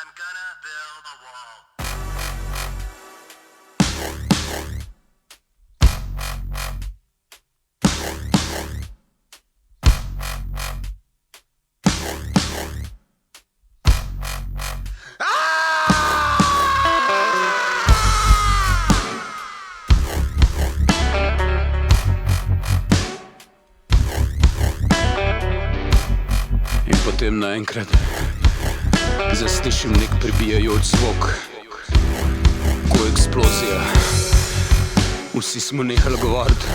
I'm gonna build a wall. In potem naenkrat zaslišim nek pribijajoč zvok, ko eksplozija. Vsi smo nehali govoriti.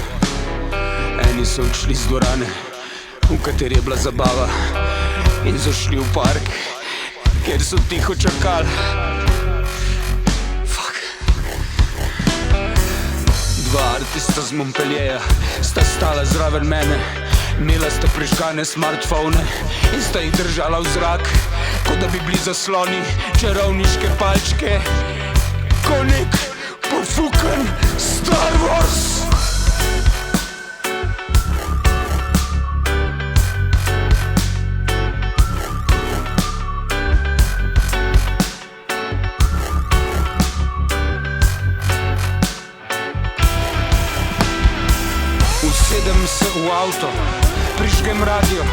Eni so odšli z dvorane, v kateri je bila zabava, in zašli v park, kjer so tiho čakali. Dva artista z Montpellierja sta stala zraven mene. Imela sta prižgane smartfone in sta jih držala v zrak, kot da bi bili zasloni čarovniške palčke, ko nek pofukan Star Wars. Usedem se v avto, prižgem radio,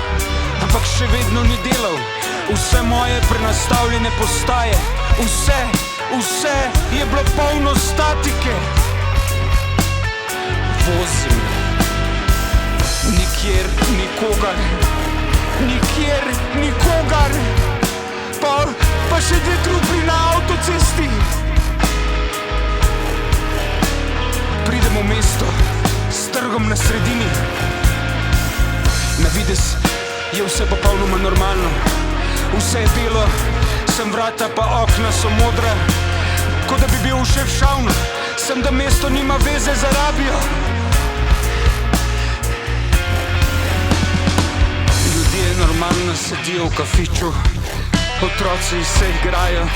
ampak še vedno ni delal. Vse moje prenastavljene postaje, vse je bilo polno statike. Vozim, nikjer nikogar, pa še dve trupli na avtocesti. Pridem v mesto s trgom na sredini. Na videz je vse popolnoma normalno. Vse je belo, sem vrata pa okna so modra, kot da bi bil v Šefčavnu. Sem, da mesto nima veze z Arabijo. Ljudje normalno sedijo v kafiču, otroci se igrajo,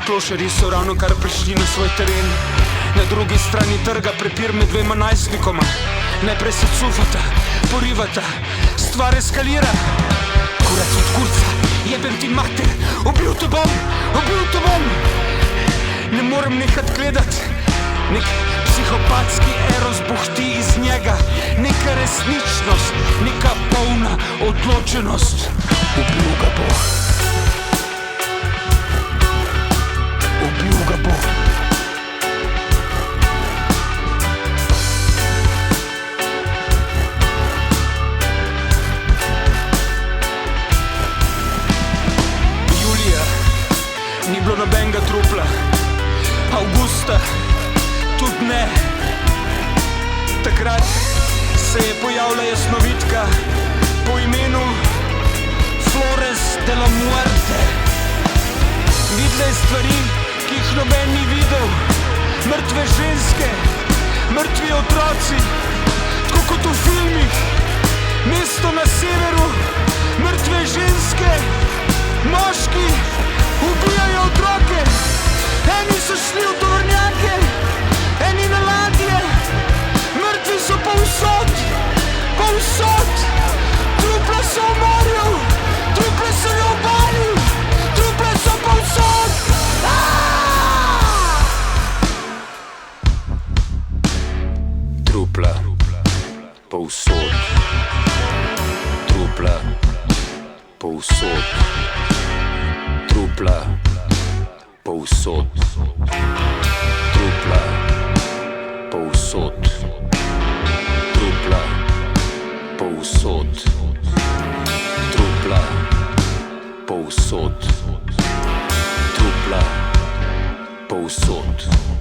klošarji so ravno kar prišli na svoj teren. Na drugi strani trga prepir med dvema najstnikoma. Najprej se cufata, porivata, stvar eskalira. Kurac od kurca, jebem ti mater, ubil te bom. Ne morem nehat gledat, nek psihopatski eros buhti iz njega. Neka resničnost, neka polna odločenost. Ubil ga bo. Ni bilo nobenega trupla, avgusta tudi ne. Takrat se je pojavila jasnovidka po imenu Flores de la Muerte. Videla je stvari, ki jih noben ni videl. Mrtve ženske, mrtvi otroci, tako kot v filmih. Mesto na severu, mrtve ženske, moški ubijajo otroke. Eni so šli v tovornjake, eni na ladje. Mrtvi so povsod. Trupla so v morju, trupla so na obali, trupla so povsod. Trupla povsod. Trupla povsod. Trupla povsod. Trupla povsod. Trupla povsod. Trupla povsod. Trupla povsod.